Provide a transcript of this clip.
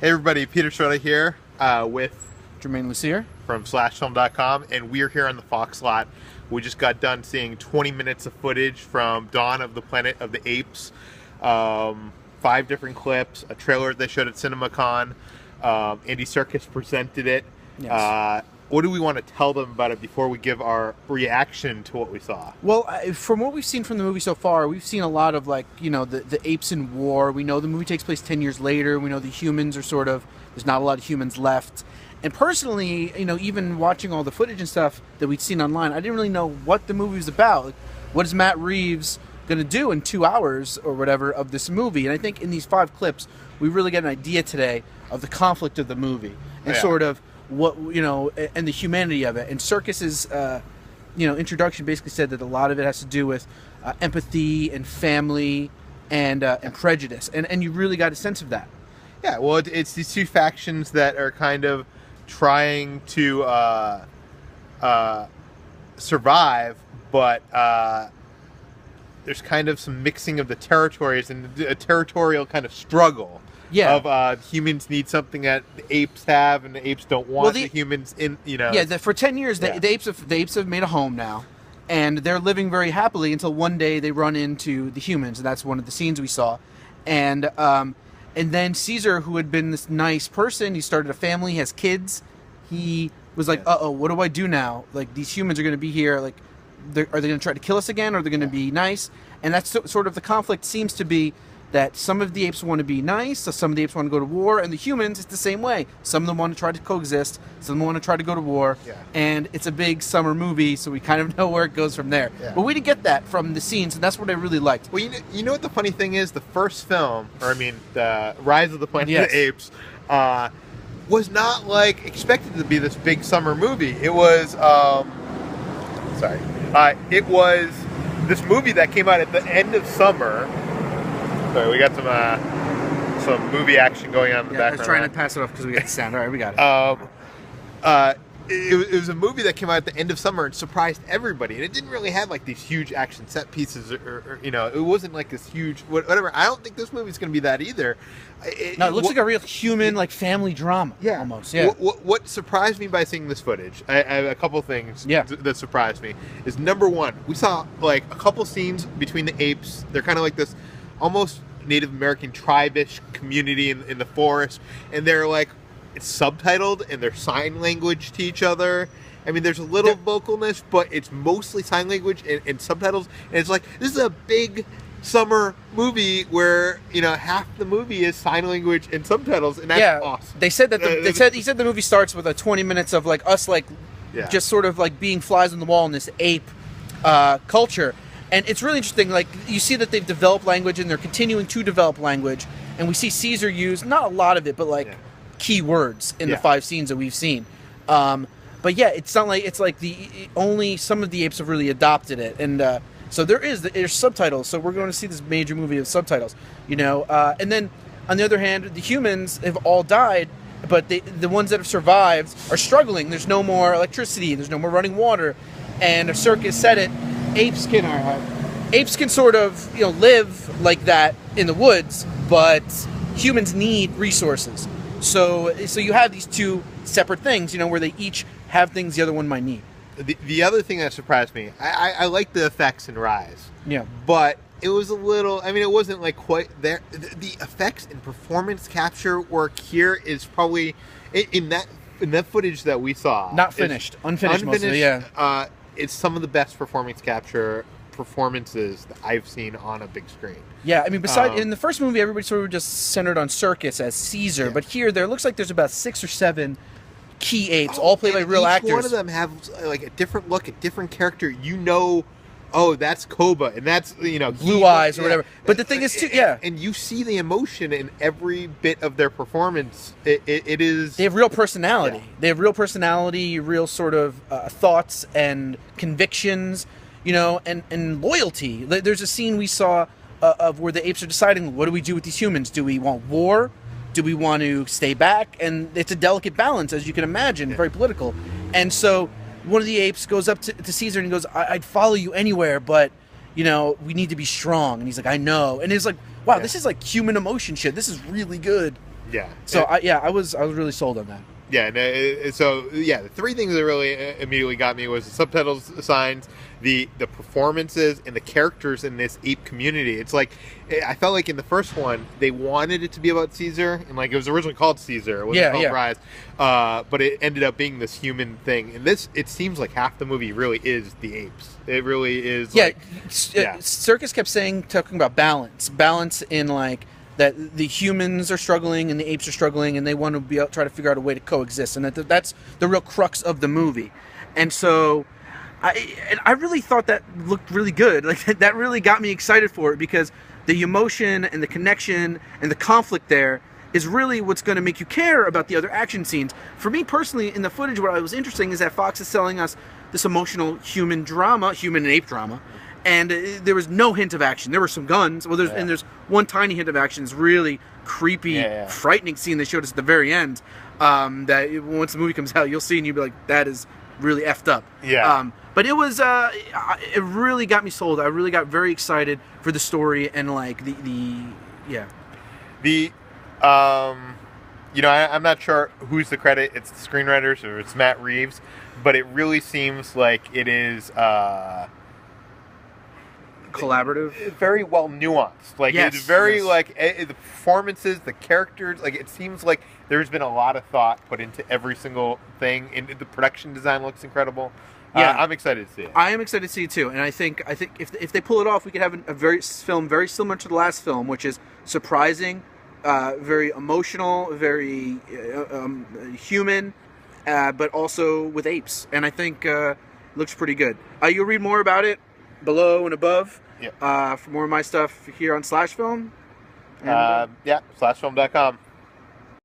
Hey everybody, Peter Schroeder here with Jermaine Lucier. from slashfilm.com, and we're here on the Fox lot. We just got done seeing 20 minutes of footage from Dawn of the Planet of the Apes. 5 different clips, a trailer they showed at CinemaCon. Andy Serkis presented it. Yes. What do we want to tell them about it before we give our reaction to what we saw? Well, from what we've seen from the movie so far, we've seen a lot of, the apes in war. We know the movie takes place 10 years later. We know the humans are there's not a lot of humans left. And personally, even watching all the footage and stuff that we'd seen online, I didn't really know what the movie was about. Like, what is Matt Reeves going to do in 2 hours or whatever of this movie? And I think in these 5 clips, we really get an idea today of the conflict of the movie and sort of what, and the humanity of it. And Serkis's, introduction basically said that a lot of it has to do with empathy and family and prejudice. And you really got a sense of that. Yeah, well, it's these two factions that are kind of trying to survive, but there's kind of some mixing of the territories and a territorial kind of struggle. Yeah. Of humans need something that the apes have, and the apes don't want the humans in. Yeah, for 10 years, the apes have made a home now, and they're living very happily until one day they run into the humans, and that's one of the scenes we saw, and then Caesar, who had been this nice person, he started a family, he has kids. He was like, "Uh-oh, what do I do now? Like, these humans are going to be here. Like, are they going to try to kill us again, or are they going to be nice?" And that's sort of the conflict seems to be. That some of the apes want to be nice, so some of the apes want to go to war, and the humans, it's the same way. Some of them want to try to coexist, some of them want to try to go to war, and it's a big summer movie, so we kind of know where it goes from there. Yeah. But we didn't get that from the scenes, and that's what I really liked. Well, you know what the funny thing is? The first film, the Rise of the Planet of the Apes, was not expected to be this big summer movie. It was, it was this movie that came out at the end of summer. Sorry, we got some movie action going on in the background. I was trying to pass it off because we got the sound. All right, we got it. It was a movie that came out at the end of summer and surprised everybody. And it didn't really have these huge action set pieces, or it wasn't this huge whatever. I don't think this movie's going to be that either. It looks like a real human human drama. Yeah, almost. Yeah. What surprised me by seeing this footage? I have a couple things that surprised me. Is number one, we saw a couple scenes between the apes. They're kind of like this almost Native American tribe-ish community in the forest, and they're it's subtitled and they're sign language to each other. I mean, there's a little vocalness, but it's mostly sign language and subtitles. And it's this is a big summer movie where half the movie is sign language and subtitles, and that's awesome. They said that he said the movie starts with 20 minutes of us just sort of being flies on the wall in this ape culture. And it's really interesting, you see that they've developed language and they're continuing to develop language. And we see Caesar use, not a lot of it, but key words in the 5 scenes that we've seen. But yeah, it's not only some of the apes have really adopted it. And so there's subtitles. So we're going to see this major movie of subtitles, And then on the other hand, the humans have all died, but the ones that have survived are struggling. There's no more electricity. There's no more running water. And Serkis said it. Apes can sort of live like that in the woods, but humans need resources. So you have these two separate things, where they each have things the other one might need. The other thing that surprised me, I like the effects in Rise. Yeah. But it was a little, it wasn't quite there. The effects and performance capture work here is probably in that footage that we saw. Not finished. Unfinished most of it, yeah. It's some of the best performances that I've seen on a big screen. Yeah, besides in the first movie, everybody sort of just centered on Serkis as Caesar, but here there looks like there's about 6 or 7 key apes, all played by real actors. Each one of them have a different look, a different character. Oh, that's Koba, and that's blue eyes or whatever. But the thing is, too, and you see the emotion in every bit of their performance. It is. They have real personality. Yeah. They have real personality, real sort of thoughts and convictions, and loyalty. There's a scene we saw of where the apes are deciding, what do we do with these humans? Do we want war? Do we want to stay back? And it's a delicate balance, as you can imagine, very political. And so one of the apes goes up to Caesar and he goes, I'd follow you anywhere, but, we need to be strong. And he's like, I know. And he's like, wow, this is human emotion shit. This is really good. Yeah. So I was really sold on that. Yeah, the three things that really immediately got me was the subtitles signs, the performances, and the characters in this ape community. It's like, I felt like in the first one, they wanted it to be about Caesar, and like it was originally called Caesar, it wasn't called Rise, but it ended up being this human thing. And this, it seems like half the movie really is the apes. It really is. Serkis kept talking about balance in like, that the humans are struggling and the apes are struggling, and they want to try to figure out a way to coexist, and that's the real crux of the movie. And so, I really thought that looked really good. Like that really got me excited for it, because the emotion and the connection and the conflict there is really what's going to make you care about the other action scenes. For me personally, in the footage, what was interesting is that Fox is selling us this emotional human and ape drama. And there was no hint of action. There were some guns. Well, there's one tiny hint of action. It's really creepy, frightening scene they showed us at the very end. That once the movie comes out, you'll see and you'll be like, "That is really effed up." Yeah. But it was. It really got me sold. I really got very excited for the story and like I'm not sure who's the credit. It's the screenwriters or it's Matt Reeves, but it really seems like it is. Collaborative, very well nuanced. Like it's very like the performances, the characters. Like it seems like there's been a lot of thought put into every single thing, and the production design looks incredible. Yeah, I'm excited to see it. I am excited to see it too, and I think if they pull it off, we could have a film very similar to the last film, which is surprising, very emotional, very human, but also with apes, and I think looks pretty good. You'll read more about it below and above. Yeah. For more of my stuff here on Slash Film. Slashfilm.com.